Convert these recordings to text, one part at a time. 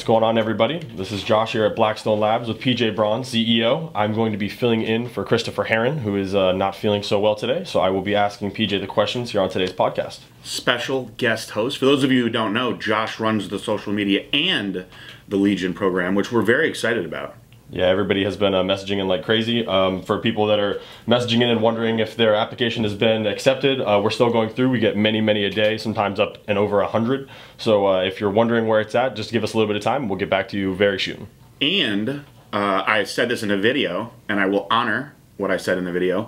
What's going on, everybody? This is Josh here at Blackstone Labs with PJ Braun, CEO. I'm going to be filling in for Christopher Herron, who is not feeling so well today, so I will be asking PJ the questions here on today's podcast. Special guest host. For those of you who don't know, Josh runs the social media and the Legion program, which we're very excited about. Yeah, everybody has been messaging in like crazy. For people that are messaging in and wondering if their application has been accepted, we're still going through. We get many a day, sometimes up and over 100. So if you're wondering where it's at, just give us a little bit of time. We'll get back to you very soon. And I said this in a video, and I will honor what I said in the video.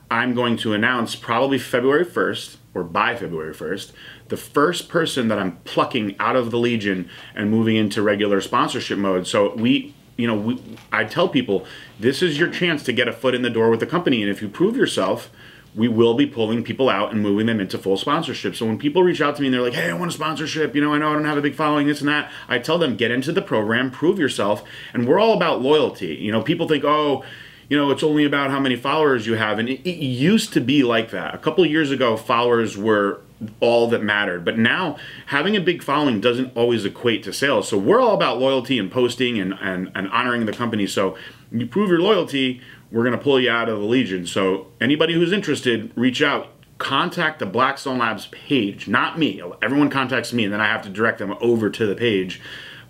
I'm going to announce probably February 1st, or by February 1st, the first person that I'm plucking out of the Legion and moving into regular sponsorship mode. So I tell people, this is your chance to get a foot in the door with the company, and if you prove yourself, we will be pulling people out and moving them into full sponsorship. So when people reach out to me and they're like, hey, I want a sponsorship, I know I don't have a big following, this and that, I tell them, get into the program, prove yourself, and we're all about loyalty. People think, oh, it's only about how many followers you have, and it used to be like that. A couple of years ago, followers were all that mattered, but now having a big following doesn't always equate to sales. So we're all about loyalty and posting and honoring the company. So you prove your loyalty, we're going to pull you out of the Legion. So anybody who's interested, reach out, contact the Blackstone Labs page, not me. Everyone contacts me and then I have to direct them over to the page.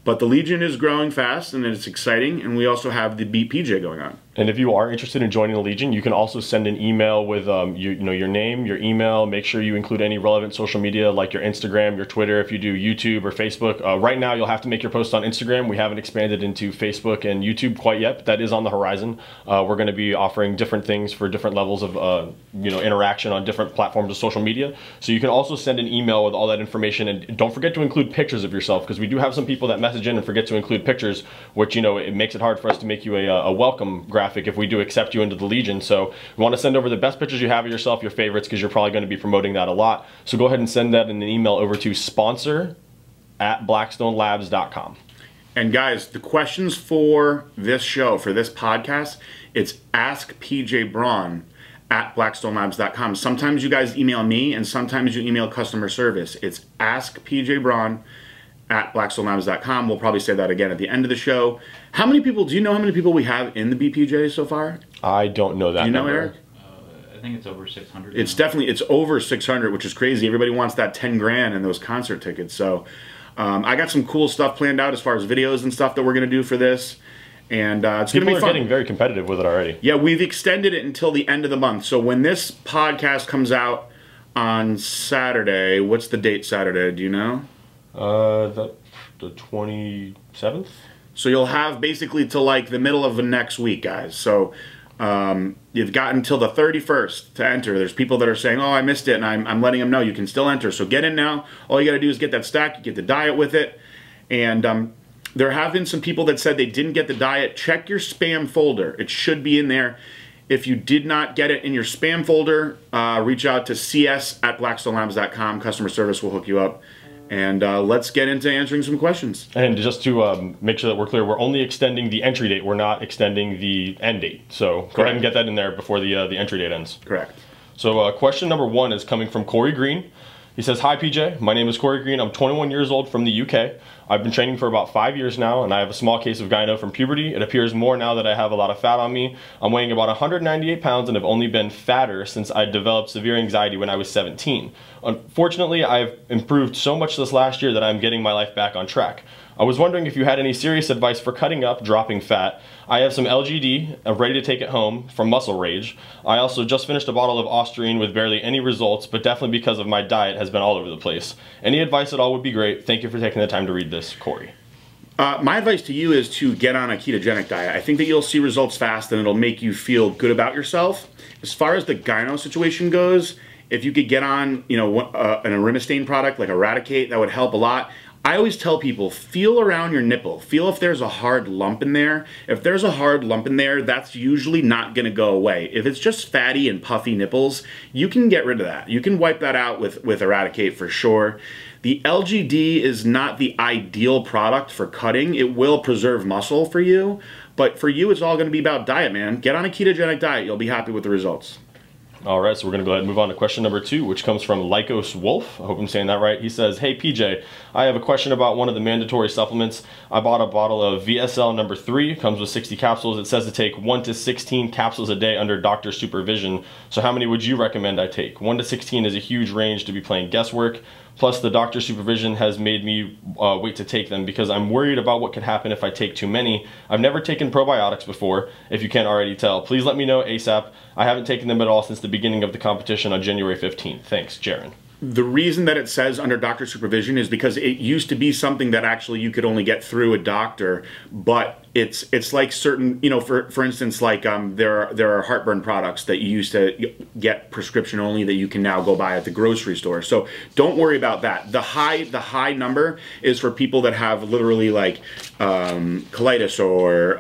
But the Legion is growing fast and it's exciting, and we also have the BPJ going on. And if you are interested in joining the Legion, you can also send an email with your name, your email. Make sure you include any relevant social media like your Instagram, your Twitter, if you do YouTube or Facebook. Right now, you'll have to make your post on Instagram. We haven't expanded into Facebook and YouTube quite yet, but that is on the horizon. We're going to be offering different things for different levels of interaction on different platforms of social media. So you can also send an email with all that information, and don't forget to include pictures of yourself, because we do have some people that message in and forget to include pictures, which it makes it hard for us to make you a welcome graphic if we do accept you into the Legion. So we want to send over the best pictures you have of yourself, your favorites, because you're probably going to be promoting that a lot. So go ahead and send that in an email over to sponsor@blackstonelabs.com. And guys, the questions for this show, for this podcast, it's Ask PJ Braun at blackstonelabs.com. Sometimes you guys email me and sometimes you email customer service. It's Ask PJ Braun at blackstonelabs.com. We'll probably say that again at the end of the show. How many people, do you know how many people we have in the BPJ so far? I don't know that. Do you know, number. Eric? I think it's over 600. It's definitely, it's over 600, which is crazy. Everybody wants that 10 grand and those concert tickets. So I got some cool stuff planned out as far as videos and stuff that we're going to do for this. And it's going to be fun. People are getting very competitive with it already. Yeah, we've extended it until the end of the month. So when this podcast comes out on Saturday, what's the date Saturday? Do you know? The 27th? So you'll have basically till like the middle of the next week, guys. So you've got until the 31st to enter. There's people that are saying, oh, I missed it, and I'm letting them know you can still enter. So get in now. All you got to do is get that stack. You get the diet with it. And there have been some people that said they didn't get the diet. Check your spam folder. It should be in there. If you did not get it in your spam folder, reach out to cs@blackstonelabs.com. Customer service will hook you up. And let's get into answering some questions. And just to make sure that we're clear, we're only extending the entry date. We're not extending the end date. So go ahead and get that in there before the entry date ends. Correct. So question number 1 is coming from Corey Green. He says, hi PJ, my name is Corey Green. I'm 21 years old from the UK. I've been training for about 5 years now, and I have a small case of gyno from puberty. It appears more now that I have a lot of fat on me. I'm weighing about 198 pounds and have only been fatter since I developed severe anxiety when I was 17. Unfortunately, I've improved so much this last year that I'm getting my life back on track. I was wondering if you had any serious advice for cutting up, dropping fat. I have some LGD, I'm ready to take it home from Muscle Rage. I also just finished a bottle of Osterine with barely any results, but definitely because of my diet has been all over the place. Any advice at all would be great. Thank you for taking the time to read this, Corey. My advice to you is to get on a ketogenic diet. I think that you'll see results fast and it'll make you feel good about yourself. As far as the gyno situation goes, if you could get on an arimistane product like Eradicate, that would help a lot. I always tell people, feel around your nipple. Feel if there's a hard lump in there. If there's a hard lump in there, that's usually not going to go away. If it's just fatty and puffy nipples, you can get rid of that. You can wipe that out with Eradicate for sure. The LGD is not the ideal product for cutting. It will preserve muscle for you, but for you, it's all going to be about diet, man. Get on a ketogenic diet. You'll be happy with the results. All right, so we're gonna go ahead and move on to question number 2, which comes from Lycos Wolf. I hope I'm saying that right. He says, hey PJ, I have a question about one of the mandatory supplements. I bought a bottle of VSL number 3, comes with 60 capsules. It says to take 1 to 16 capsules a day under doctor's supervision. So how many would you recommend I take? 1 to 16 is a huge range to be playing guesswork. Plus the doctor's supervision has made me wait to take them because I'm worried about what could happen if I take too many. I've never taken probiotics before, if you can't already tell. Please let me know ASAP. I haven't taken them at all since the beginning of the competition on January 15th. Thanks, Jaron. The reason that it says under doctor supervision is because it used to be something that actually you could only get through a doctor, but it's like certain, you know, for instance, like there are heartburn products that you used to get prescription only that you can now go buy at the grocery store. So don't worry about that. The high number is for people that have literally like colitis or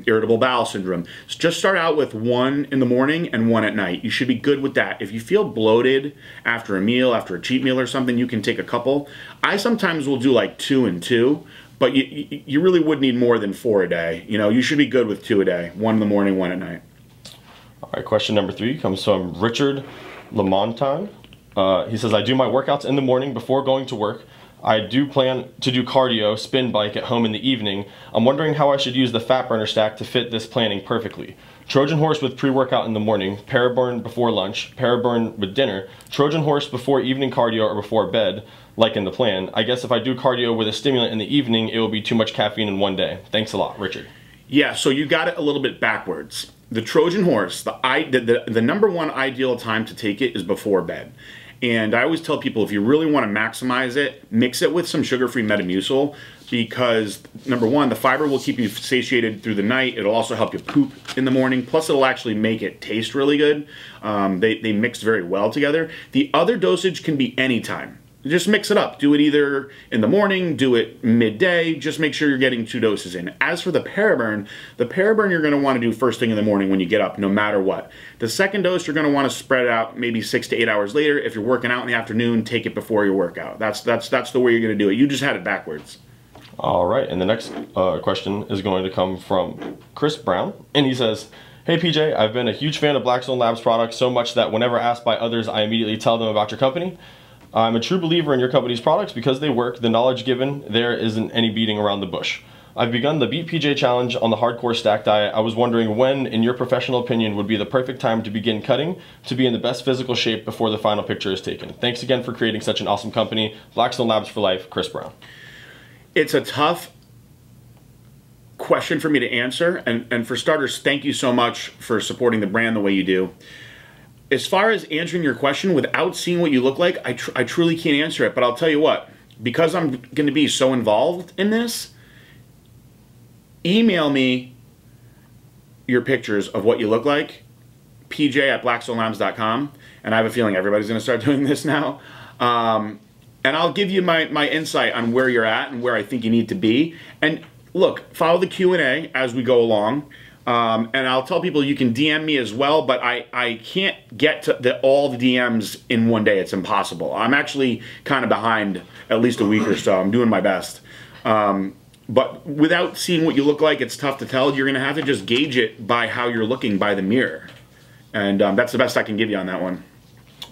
irritable bowel syndrome. So just start out with 1 in the morning and 1 at night. You should be good with that. If you feel bloated after a meal, after a cheat meal or something, you can take a couple. I sometimes will do like 2 and 2. But you really would need more than 4 a day. You know, you should be good with 2 a day. 1 in the morning, 1 at night. All right, question number 3 comes from Richard Lamontagne. He says, I do my workouts in the morning before going to work. I do plan to do cardio, spin bike at home in the evening. I'm wondering how I should use the fat burner stack to fit this planning perfectly. Trojan horse with pre-workout in the morning, Paraburn before lunch, Paraburn with dinner, Trojan horse before evening cardio or before bed, like in the plan. I guess if I do cardio with a stimulant in the evening, it will be too much caffeine in one day. Thanks a lot, Richard. Yeah, so you got it a little bit backwards. The Trojan horse, the number one ideal time to take it is before bed. And I always tell people, if you really want to maximize it, mix it with some sugar-free Metamucil, because number one, the fiber will keep you satiated through the night. It'll also help you poop in the morning. Plus, it'll actually make it taste really good. They mix very well together. The other dosage can be anytime. Just mix it up. Do it either in the morning, do it midday. Just make sure you're getting 2 doses in. As for the Paraburn you're going to want to do first thing in the morning when you get up, no matter what. The second dose, you're going to want to spread it out maybe 6 to 8 hours later. If you're working out in the afternoon, take it before your workout. That's the way you're going to do it. You just had it backwards. All right, and the next question is going to come from Chris Braun, and he says, hey PJ, I've been a huge fan of Blackstone Labs products, so much that whenever asked by others, I immediately tell them about your company. I'm a true believer in your company's products because they work. The knowledge given there isn't any beating around the bush. I've begun the Beat PJ challenge on the hardcore stack diet. I was wondering when, in your professional opinion, would be the perfect time to begin cutting to be in the best physical shape before the final picture is taken. Thanks again for creating such an awesome company. Blackstone Labs for life, Chris Braun. It's a tough question for me to answer, and for starters, thank you so much for supporting the brand the way you do. As far as answering your question without seeing what you look like, I truly can't answer it, but I'll tell you what, because I'm going to be so involved in this, email me your pictures of what you look like, pj@blackstonelabs.com, and I have a feeling everybody's going to start doing this now, and I'll give you my insight on where you're at and where I think you need to be, and look, follow the Q&A as we go along. And I'll tell people you can DM me as well, but I can't get to all the DMs in one day. It's impossible. I'm actually kind of behind at least a week or so. I'm doing my best. But without seeing what you look like, it's tough to tell. You're going to have to just gauge it by how you're looking by the mirror. And that's the best I can give you on that one.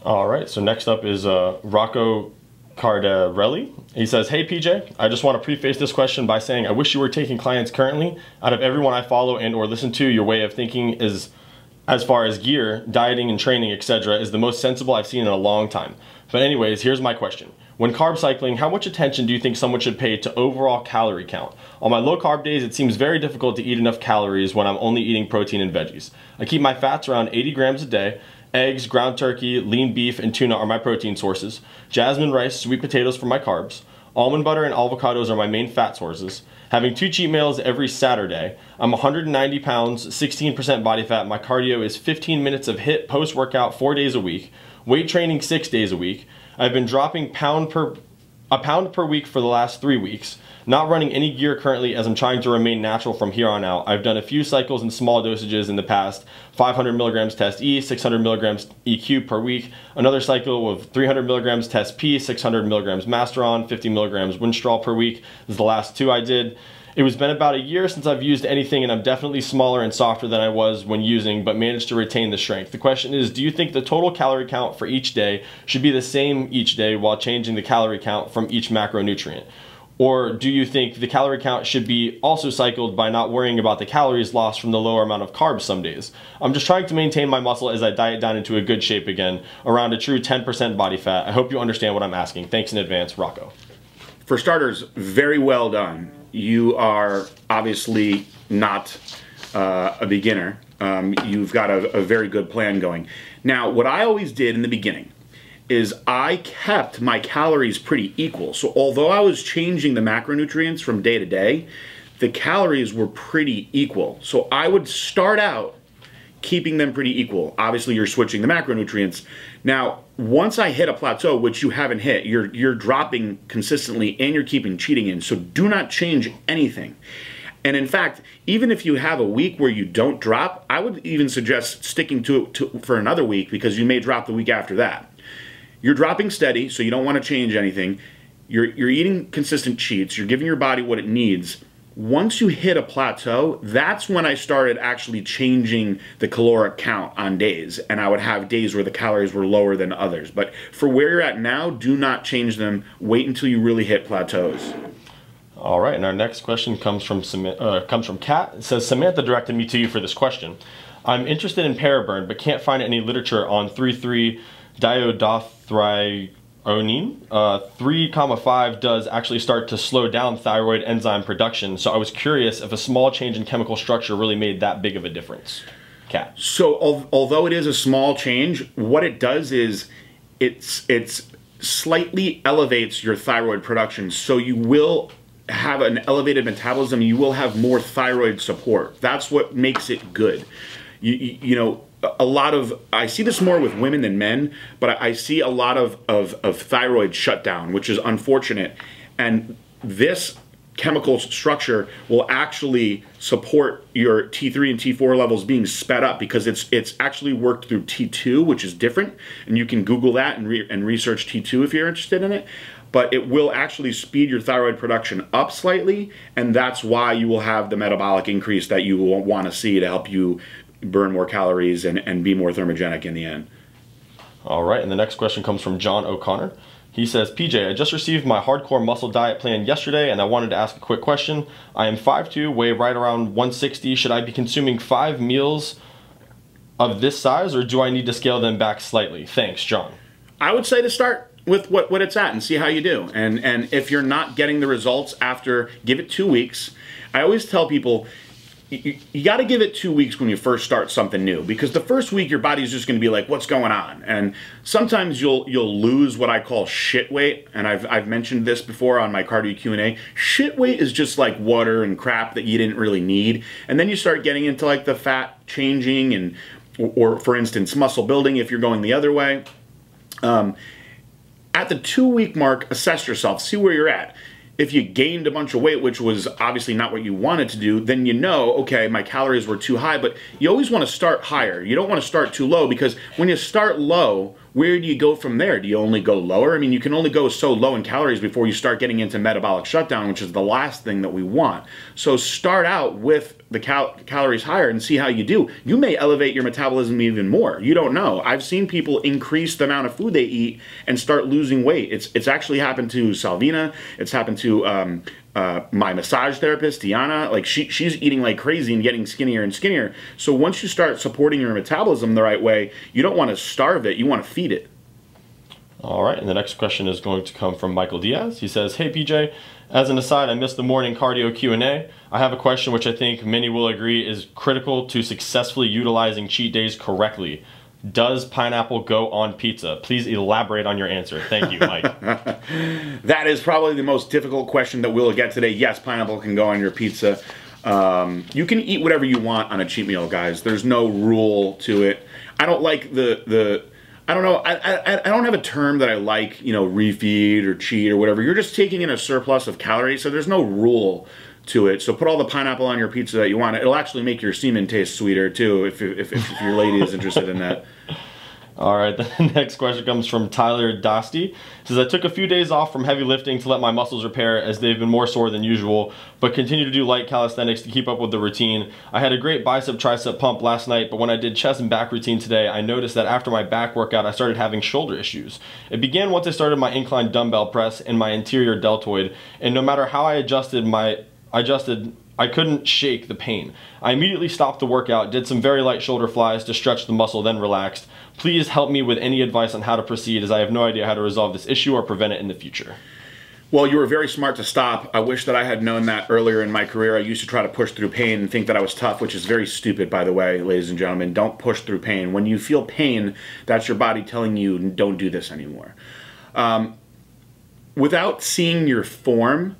All right, so next up is Rocco Cardarelli. He says, hey PJ, I just want to preface this question by saying I wish you were taking clients currently. Out of everyone I follow and or listen to, your way of thinking is, as far as gear, dieting and training, etc., is the most sensible I've seen in a long time. But anyways, here's my question. When carb cycling, how much attention do you think someone should pay to overall calorie count? On my low carb days, it seems very difficult to eat enough calories when I'm only eating protein and veggies. I keep my fats around 80 grams a day. Eggs, ground turkey, lean beef, and tuna are my protein sources. Jasmine rice, sweet potatoes for my carbs. Almond butter and avocados are my main fat sources. Having 2 cheat meals every Saturday. I'm 190 pounds, 16% body fat. My cardio is 15 minutes of HIIT post-workout 4 days a week. Weight training 6 days a week. I've been dropping a pound per week for the last 3 weeks. Not running any gear currently as I'm trying to remain natural from here on out. I've done a few cycles in small dosages in the past. 500 milligrams test E, 600 milligrams EQ per week. Another cycle of 300 milligrams test P, 600 milligrams Masteron, 50 milligrams Winstrol per week. This is the last 2 I did. It was been about a year since I've used anything, and I'm definitely smaller and softer than I was when using, but managed to retain the strength. The question is, do you think the total calorie count for each day should be the same each day while changing the calorie count from each macronutrient? Or do you think the calorie count should be also cycled by not worrying about the calories lost from the lower amount of carbs some days? I'm just trying to maintain my muscle as I diet down into a good shape again, around a true 10% body fat. I hope you understand what I'm asking. Thanks in advance, Rocco. For starters, very well done. You are obviously not a beginner. You've got a very good plan going. Now, what I always did in the beginning is I kept my calories pretty equal. So although I was changing the macronutrients from day to day, the calories were pretty equal. So I would start out keeping them pretty equal. Obviously, you're switching the macronutrients. Now, once I hit a plateau, which you haven't hit, you're dropping consistently and you're keeping cheating in. So do not change anything. And in fact, even if you have a week where you don't drop, I would even suggest sticking to it for another week, because you may drop the week after that. You're dropping steady, so you don't want to change anything. You're eating consistent cheats. You're giving your body what it needs. Once you hit a plateau, that's when I started actually changing the caloric count on days. And I would have days where the calories were lower than others. But for where you're at now, do not change them. Wait until you really hit plateaus. All right, and our next question comes from Kat. It says, Samantha directed me to you for this question. I'm interested in paraburn, but can't find any literature on 3,3 diodothyronine. 3,5 does actually start to slow down thyroid enzyme production, so I was curious if a small change in chemical structure really made that big of a difference. Kat. So although it is a small change, what it does is it's slightly elevates your thyroid production, so you will have an elevated metabolism, you will have more thyroid support. That's what makes it good. You know, a lot of, I see this more with women than men, but I see a lot of thyroid shutdown, which is unfortunate. And this chemical structure will actually support your T3 and T4 levels being sped up, because it's actually worked through T2, which is different. And you can Google that and research T2 if you're interested in it. But it will actually speed your thyroid production up slightly, and that's why you will have the metabolic increase that you will want to see to help you burn more calories and be more thermogenic in the end. All right, and the next question comes from John O'Connor. He says, PJ, I just received my hardcore muscle diet plan yesterday, and I wanted to ask a quick question. I am 5'2", weigh right around 160. Should I be consuming 5 meals of this size, or do I need to scale them back slightly? Thanks, John. I would say to start with what it's at and see how you do. And if you're not getting the results after, give it 2 weeks. I always tell people, you got to give it 2 weeks when you first start something new, because the first week your body's just going to be like, what's going on? And sometimes you'll lose what I call shit weight, and I've mentioned this before on my cardio Q&A. Shit weight is just like water and crap that you didn't really need, and then you start getting into like the fat changing and or for instance muscle building if you're going the other way. At the 2 week mark, assess yourself, see where you're at. If you gained a bunch of weight, which was obviously not what you wanted to do, then you know, okay, my calories were too high, but you always want to start higher. You don't want to start too low, because when you start low, where do you go from there? Do you only go lower? I mean, you can only go so low in calories before you start getting into metabolic shutdown, which is the last thing that we want. So start out with the calories higher and see how you do. You may elevate your metabolism even more. You don't know. I've seen people increase the amount of food they eat and start losing weight. It's actually happened to Salvina. It's happened to my massage therapist, Diana. Like she's eating like crazy and getting skinnier and skinnier. So once you start supporting your metabolism the right way, you don't want to starve it. You want to feed it. All right, and the next question is going to come from Michael Diaz. He says, hey PJ, as an aside, I missed the morning cardio Q&A. I have a question which I think many will agree is critical to successfully utilizing cheat days correctly. Does pineapple go on pizza? Please elaborate on your answer. Thank you, Mike. That is probably the most difficult question that we'll get today. Yes, pineapple can go on your pizza. You can eat whatever you want on a cheat meal, guys. There's no rule to it. I don't like I don't know, I don't have a term that I like, you know, refeed or cheat or whatever. You're just taking in a surplus of calories, so there's no rule to it. So put all the pineapple on your pizza that you want. It'll actually make your semen taste sweeter too, if your lady is interested in that. All right, the next question comes from Tyler Dosty. It says, I took a few days off from heavy lifting to let my muscles repair as they've been more sore than usual, but continue to do light calisthenics to keep up with the routine. I had a great bicep tricep pump last night, but when I did chest and back routine today, I noticed that after my back workout, I started having shoulder issues. It began once I started my incline dumbbell press in my anterior deltoid, and no matter how I adjusted, I couldn't shake the pain. I immediately stopped the workout, did some very light shoulder flies to stretch the muscle, then relaxed. Please help me with any advice on how to proceed, as I have no idea how to resolve this issue or prevent it in the future. Well, you were very smart to stop. I wish that I had known that earlier in my career. I used to try to push through pain and think that I was tough, which is very stupid, by the way, ladies and gentlemen. Don't push through pain. When you feel pain, that's your body telling you, don't do this anymore. Without seeing your form,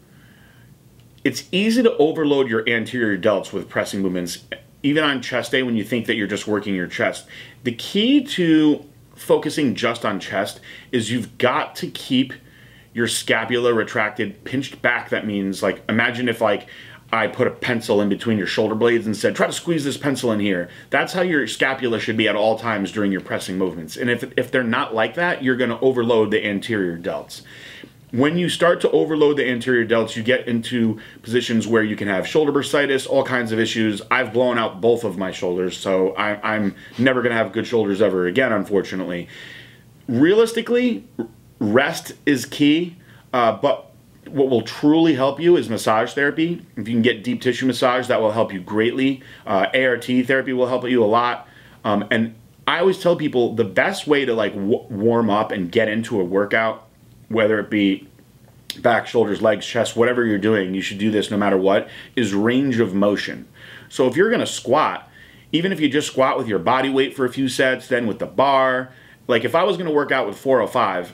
it's easy to overload your anterior delts with pressing movements, even on chest day when you think that you're just working your chest. The key to focusing just on chest is you've got to keep your scapula retracted, pinched back. That means, like, imagine if like I put a pencil in between your shoulder blades and said, try to squeeze this pencil in here. That's how your scapula should be at all times during your pressing movements. And if they're not like that, you're going to overload the anterior delts. When you start to overload the anterior delts, you get into positions where you can have shoulder bursitis, all kinds of issues. I've blown out both of my shoulders, so I'm never going to have good shoulders ever again, unfortunately. Realistically, rest is key, but what will truly help you is massage therapy. If you can get deep tissue massage, that will help you greatly. ART therapy will help you a lot. And I always tell people the best way to like warm up and get into a workout, whether it be back, shoulders, legs, chest, whatever you're doing, you should do this no matter what, is range of motion. So if you're gonna squat, even if you just squat with your body weight for a few sets, then with the bar, like if I was gonna work out with 405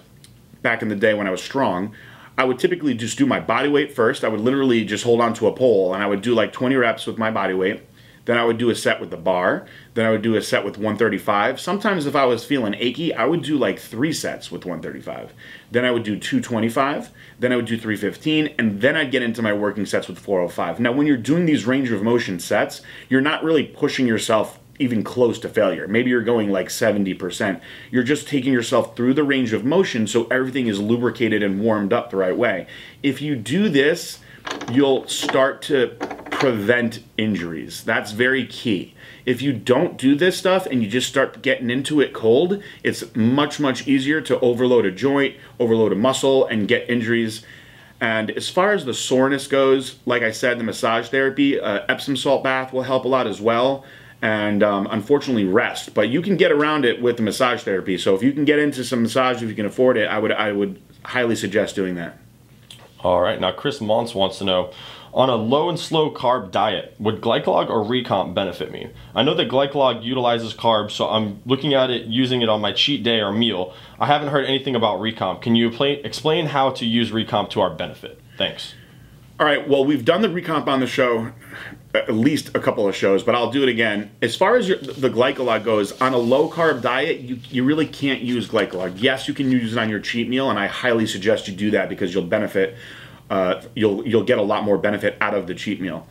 back in the day when I was strong, I would typically just do my body weight first. I would literally just hold onto a pole and I would do like 20 reps with my body weight. Then I would do a set with the bar. Then I would do a set with 135. Sometimes if I was feeling achy, I would do like 3 sets with 135. Then I would do 225. Then I would do 315. And then I'd get into my working sets with 405. Now, when you're doing these range of motion sets, you're not really pushing yourself even close to failure. Maybe you're going like 70%. You're just taking yourself through the range of motion so everything is lubricated and warmed up the right way. If you do this, you'll start to prevent injuries. That's very key. If you don't do this stuff and you just start getting into it cold, it's much, much easier to overload a joint, overload a muscle, and get injuries. And as far as the soreness goes, like I said, the massage therapy, Epsom salt bath will help a lot as well. And unfortunately, rest. But you can get around it with the massage therapy. So if you can get into some massage, if you can afford it, I would highly suggest doing that. All right, now Chris Mons wants to know, on a low and slow carb diet, would glycolog or recomp benefit me? I know that glycolog utilizes carbs, so I'm looking at it, using it on my cheat day or meal. I haven't heard anything about recomp. Can you explain how to use recomp to our benefit? Thanks. All right, well, we've done the recomp on the show, at least a couple of shows, but I'll do it again. As far as the glycolog goes, on a low-carb diet, you really can't use glycolog. Yes, you can use it on your cheat meal, and I highly suggest you do that because you'll benefit. You'll get a lot more benefit out of the cheat meal.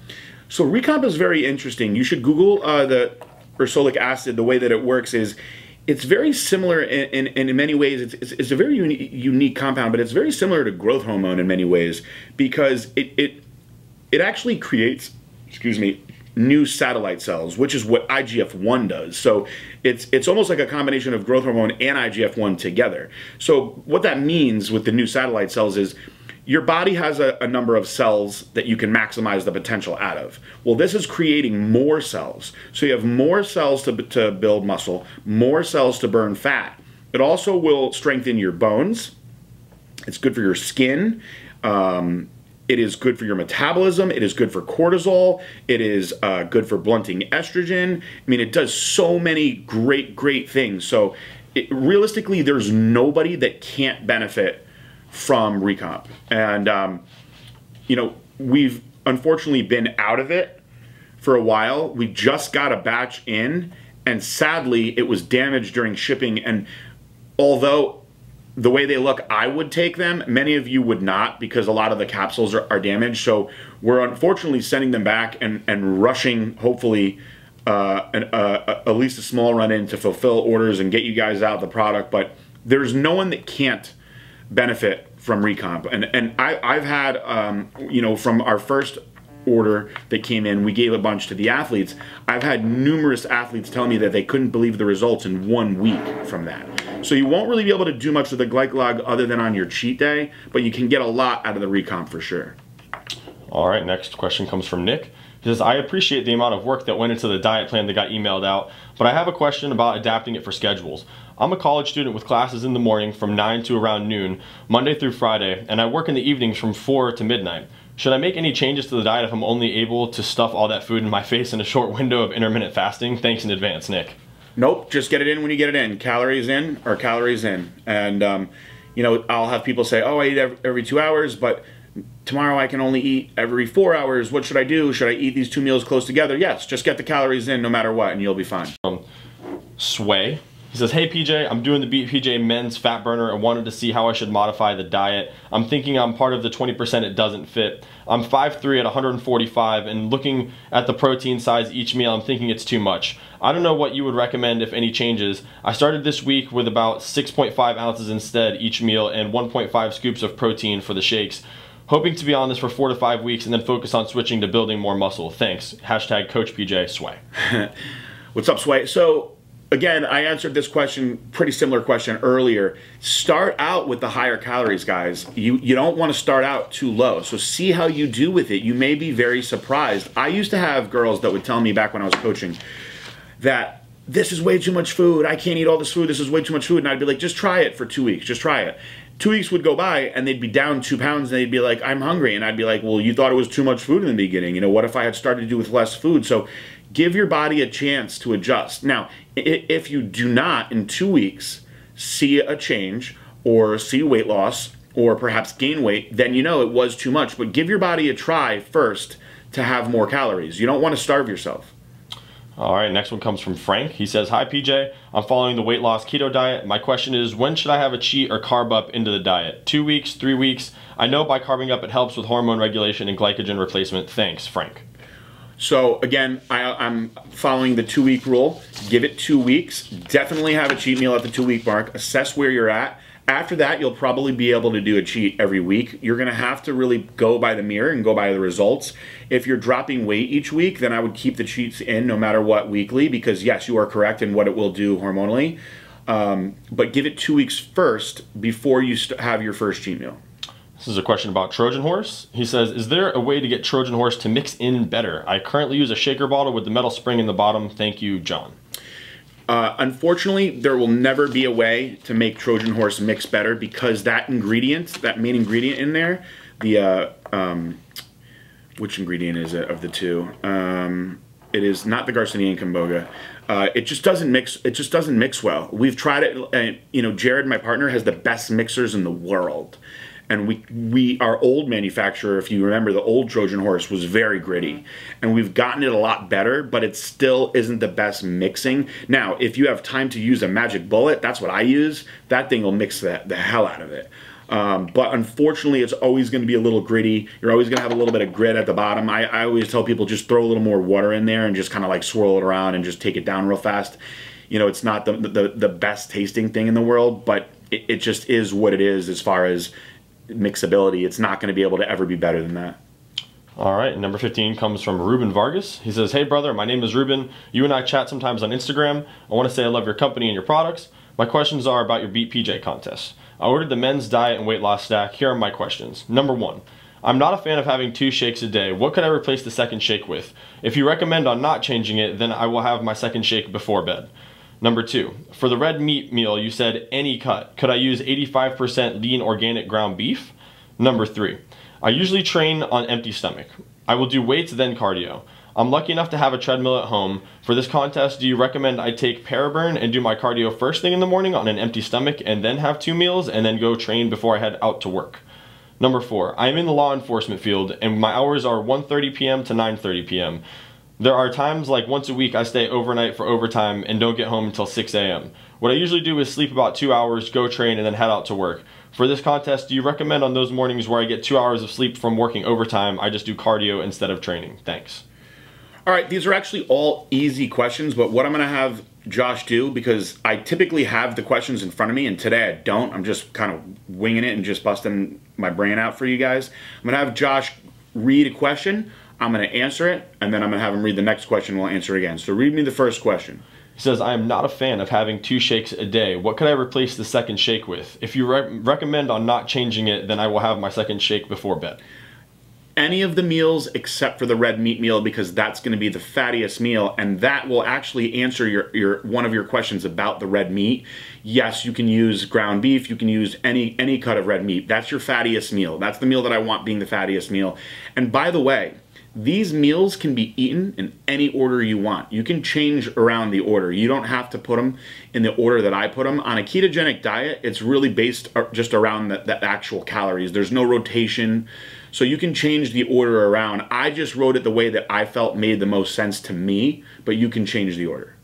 So recomp is very interesting. You should Google the ursolic acid. The way that it works is it's very similar in many ways. It's a very unique compound, but it's very similar to growth hormone in many ways because it actually creates, excuse me, new satellite cells, which is what IGF-1 does. So it's almost like a combination of growth hormone and IGF-1 together. So what that means with the new satellite cells is your body has a number of cells that you can maximize the potential out of. Well, this is creating more cells. So you have more cells to build muscle, more cells to burn fat. It also will strengthen your bones. It's good for your skin. It is good for your metabolism. It is good for cortisol. It is good for blunting estrogen. I mean, it does so many great things. So realistically, there's nobody that can't benefit from recomp. And, you know, we've unfortunately been out of it for a while. We just got a batch in, and sadly, it was damaged during shipping. And although the way they look, I would take them, many of you would not because a lot of the capsules are damaged. So we're unfortunately sending them back and rushing, hopefully, at least a small run-in to fulfill orders and get you guys out the product, but there's no one that can't benefit from recomp. And I've had, you know, from our first order that came in, we gave a bunch to the athletes. I've had numerous athletes tell me that they couldn't believe the results in 1 week from that. So you won't really be able to do much with the glycolog other than on your cheat day, but you can get a lot out of the recomp for sure. All right, next question comes from Nick. He says, I appreciate the amount of work that went into the diet plan that got emailed out, but I have a question about adapting it for schedules. I'm a college student with classes in the morning from 9 to around noon, Monday through Friday, and I work in the evenings from 4 to midnight. Should I make any changes to the diet if I'm only able to stuff all that food in my face in a short window of intermittent fasting? Thanks in advance, Nick. Nope, just get it in when you get it in. Calories in or calories in. And, you know, I'll have people say, oh, I eat every 2 hours, but tomorrow I can only eat every 4 hours. What should I do? Should I eat these 2 meals close together? Yes, just get the calories in no matter what, and you'll be fine. Sway. He says, hey PJ, I'm doing the Beat PJ Men's Fat Burner and wanted to see how I should modify the diet. I'm thinking I'm part of the 20% it doesn't fit. I'm 5'3" at 145 and looking at the protein size each meal, I'm thinking it's too much. I don't know what you would recommend if any changes. I started this week with about 6.5 ounces instead each meal and 1.5 scoops of protein for the shakes. Hoping to be on this for 4 to 5 weeks and then focus on switching to building more muscle. Thanks. Hashtag Coach PJ Sway. What's up, Sway? So, again, I answered this question, pretty similar question earlier. Start out with the higher calories, guys. You don't want to start out too low. So see how you do with it. You may be very surprised. I used to have girls that would tell me back when I was coaching that this is way too much food. I can't eat all this food. This is way too much food. And I'd be like, just try it for 2 weeks. Just try it. 2 weeks would go by and they'd be down 2 pounds and they'd be like, I'm hungry. And I'd be like, well, you thought it was too much food in the beginning. You know, what if I had started to do with less food? So give your body a chance to adjust. Now, if you do not in 2 weeks see a change or see weight loss or perhaps gain weight, then you know it was too much. But give your body a try first to have more calories. You don't want to starve yourself. All right, next one comes from Frank. He says, hi PJ, I'm following the weight loss keto diet. My question is, when should I have a cheat or carb up into the diet? 2 weeks, 3 weeks? I know by carbing up it helps with hormone regulation and glycogen replacement. Thanks, Frank. So again, I'm following the 2 week rule. Give it 2 weeks. Definitely have a cheat meal at the 2 week mark. Assess where you're at. After that, you'll probably be able to do a cheat every week. You're gonna have to really go by the mirror and go by the results. If you're dropping weight each week, then I would keep the cheats in no matter what weekly, because yes, you are correct in what it will do hormonally. But give it 2 weeks first before you have your first cheat meal. This is a question about Trojan Horse. He says, is there a way to get Trojan Horse to mix in better? I currently use a shaker bottle with the metal spring in the bottom. Thank you, John. Unfortunately, there will never be a way to make Trojan Horse mix better, because that ingredient, that main ingredient in there, the, which ingredient is it of the two? It is not the Garcinia Camboga. It just doesn't mix. It just doesn't mix well. We've tried it. You know, Jared, my partner, has the best mixers in the world. And our old manufacturer, if you remember, the old Trojan Horse was very gritty. And we've gotten it a lot better, but it still isn't the best mixing. Now, if you have time to use a magic bullet, that's what I use. That thing will mix the hell out of it. But unfortunately, it's always going to be a little gritty. You're always going to have a little bit of grit at the bottom. I always tell people, just throw a little more water in there and just kind of like swirl it around and just take it down real fast. You know, it's not the best tasting thing in the world, but it just is what it is as far as mixability. It's not going to be able to ever be better than that. All right, number 15 comes from Ruben Vargas. He says, hey brother, my name is Ruben. You and I chat sometimes on Instagram. I want to say I love your company and your products. My questions are about your Beat PJ contest. I ordered the men's diet and weight loss stack. Here are my questions. Number 1, I'm not a fan of having 2 shakes a day. What could I replace the second shake with? If you recommend on not changing it, then I will have my second shake before bed. Number 2, for the red meat meal, you said any cut. Could I use 85% lean organic ground beef? Number 3, I usually train on empty stomach. I will do weights then cardio. I'm lucky enough to have a treadmill at home. For this contest, do you recommend I take Paraburn and do my cardio first thing in the morning on an empty stomach and then have 2 meals and then go train before I head out to work? Number 4, I am in the law enforcement field and my hours are 1:30 p.m. to 9:30 p.m. There are times like once a week I stay overnight for overtime and don't get home until 6 a.m. What I usually do is sleep about 2 hours, go train, and then head out to work. For this contest, do you recommend on those mornings where I get 2 hours of sleep from working overtime, I just do cardio instead of training? Thanks. All right, these are actually all easy questions, but what I'm gonna have Josh do, because I typically have the questions in front of me, and today I don't. I'm just kind of winging it and just busting my brain out for you guys. I'm gonna have Josh read a question, I'm gonna answer it, and then I'm gonna have him read the next question, we'll answer it again. So read me the first question. He says, I am not a fan of having 2 shakes a day. What can I replace the second shake with? If you recommend on not changing it, then I will have my second shake before bed. Any of the meals except for the red meat meal, because that's going to be the fattiest meal, and that will actually answer your one of your questions about the red meat. Yes, you can use ground beef, you can use any cut of red meat. That's your fattiest meal. That's the meal that I want being the fattiest meal. And by the way, these meals can be eaten in any order you want. You can change around the order. You don't have to put them in the order that I put them. On a ketogenic diet, it's really based just around the actual calories. There's no rotation. So you can change the order around. I just wrote it the way that I felt made the most sense to me, but you can change the order.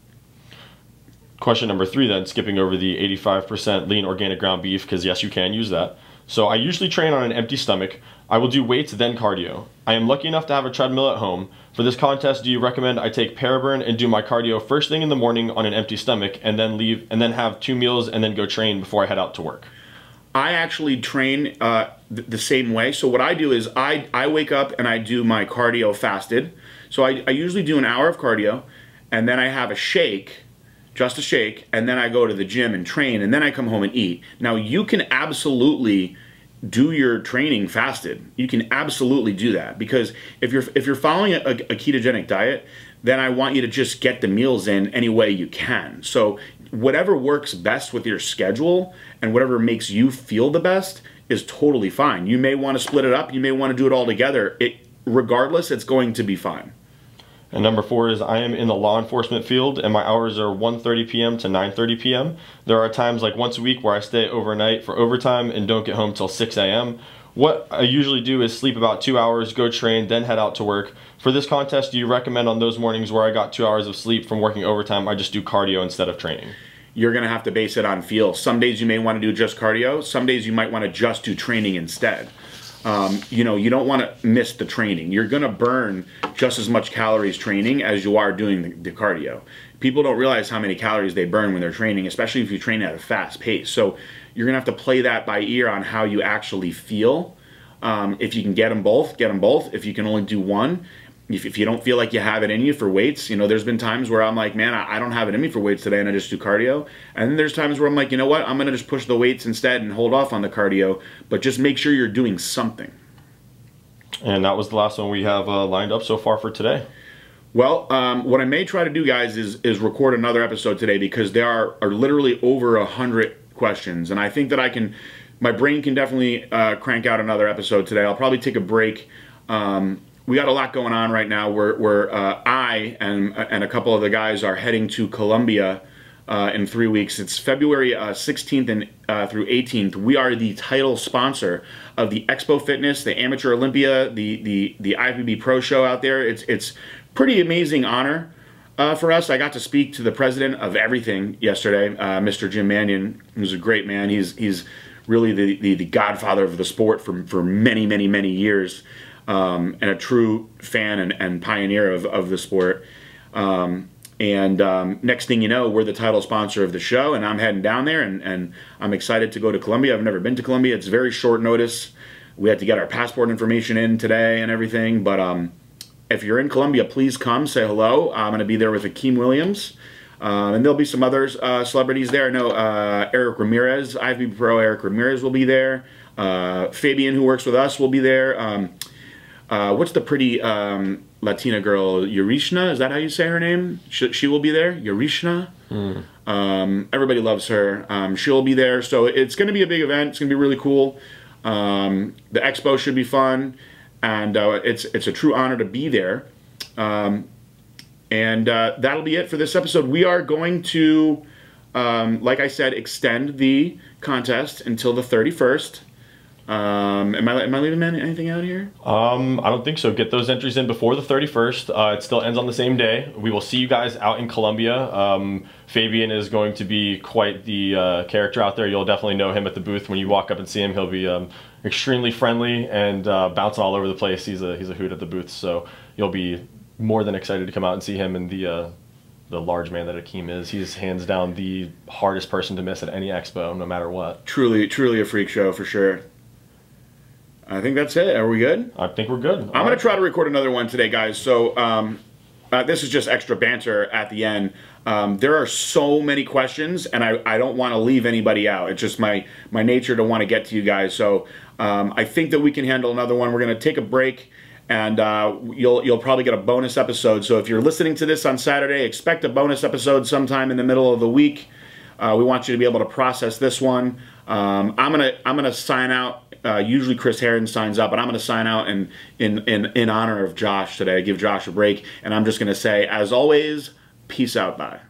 Question number 3 then, skipping over the 85% lean organic ground beef, because yes, you can use that. So I usually train on an empty stomach. I will do weights, then cardio. I am lucky enough to have a treadmill at home. For this contest, do you recommend I take Paraburn and do my cardio first thing in the morning on an empty stomach, and then leave, and then have 2 meals and then go train before I head out to work? I actually train the same way. So what I do is I wake up and I do my cardio fasted. So I usually do an hour of cardio, and then I have a shake, just a shake, and then I go to the gym and train, and then I come home and eat. Now you can absolutely do your training fasted. You can absolutely do that, because if you're following a ketogenic diet, then I want you to just get the meals in any way you can. So whatever works best with your schedule and whatever makes you feel the best is totally fine. You may want to split it up, you may want to do it all together. Regardless, it's going to be fine. And number 4 is I am in the law enforcement field and my hours are 1:30 p.m. to 9:30 p.m. There are times like once a week where I stay overnight for overtime and don't get home till 6 a.m. What I usually do is sleep about 2 hours, go train, then head out to work. For this contest, do you recommend on those mornings where I got 2 hours of sleep from working overtime, I just do cardio instead of training? You're going to have to base it on feel. Some days you may want to do just cardio. Some days you might want to just do training instead. You know, you don't want to miss the training. You're going to burn just as much calories training as you are doing the cardio. People don't realize how many calories they burn when they're training, especially if you train at a fast pace. So you're going to have to play that by ear on how you actually feel. If you can get them both, get them both. If you can only do one, if you don't feel like you have it in you for weights, you know, there's been times where I'm like, man, I don't have it in me for weights today, and I just do cardio. And then there's times where I'm like, you know what, I'm going to just push the weights instead and hold off on the cardio, but just make sure you're doing something. And that was the last one we have lined up so far for today. Well, what I may try to do, guys, is record another episode today, because there are literally over 100 questions, and I think that my brain can definitely crank out another episode today. I'll probably take a break. We got a lot going on right now. I and a couple of the guys are heading to Colombia in 3 weeks. It's February 16th and through 18th. We are the title sponsor of the Expo Fitness, the Amateur Olympia, the IFBB Pro Show out there. It's pretty amazing honor for us. I got to speak to the president of everything yesterday, Mr. Jim Mannion, who's a great man. He's really the godfather of the sport for many, many, many years. And a true fan and pioneer of the sport. Next thing you know, we're the title sponsor of the show, and I'm heading down there, and I'm excited to go to Colombia. I've never been to Colombia. It's very short notice. We had to get our passport information in today and everything, but if you're in Colombia, please come, say hello. I'm going to be there with Akeem Williams, and there'll be some other celebrities there. I know Eric Ramirez, IFBB Pro Eric Ramirez will be there. Fabian, who works with us, will be there. What's the pretty Latina girl, Yurishna? Is that how you say her name? She will be there, Yurishna. Everybody loves her. She'll be there. So it's going to be a big event. It's going to be really cool. The expo should be fun, and it's a true honor to be there. That'll be it for this episode. We are going to, like I said, extend the contest until the 31st. Am I leaving anything out here? I don't think so. Get those entries in before the 31st. It still ends on the same day. We will see you guys out in Colombia. Fabian is going to be quite the character out there. You'll definitely know him at the booth. When you walk up and see him, he'll be extremely friendly and bouncing all over the place. He's a hoot at the booth, so you'll be more than excited to come out and see him and the large man that Akeem is. He's hands down the hardest person to miss at any expo, no matter what. Truly a freak show for sure. I think that's it. Are we good? I think we're good. I'm going to try to record another one today, guys. So this is just extra banter at the end. There are so many questions, and I don't want to leave anybody out. It's just my nature to want to get to you guys. So I think that we can handle another one. We're going to take a break, and you'll probably get a bonus episode. So if you're listening to this on Saturday, expect a bonus episode sometime in the middle of the week. We want you to be able to process this one. I'm gonna sign out. Usually Chris Herron signs up, but I'm gonna sign out in honor of Josh today. Give Josh a break, and I'm just gonna say, as always, peace out, bye.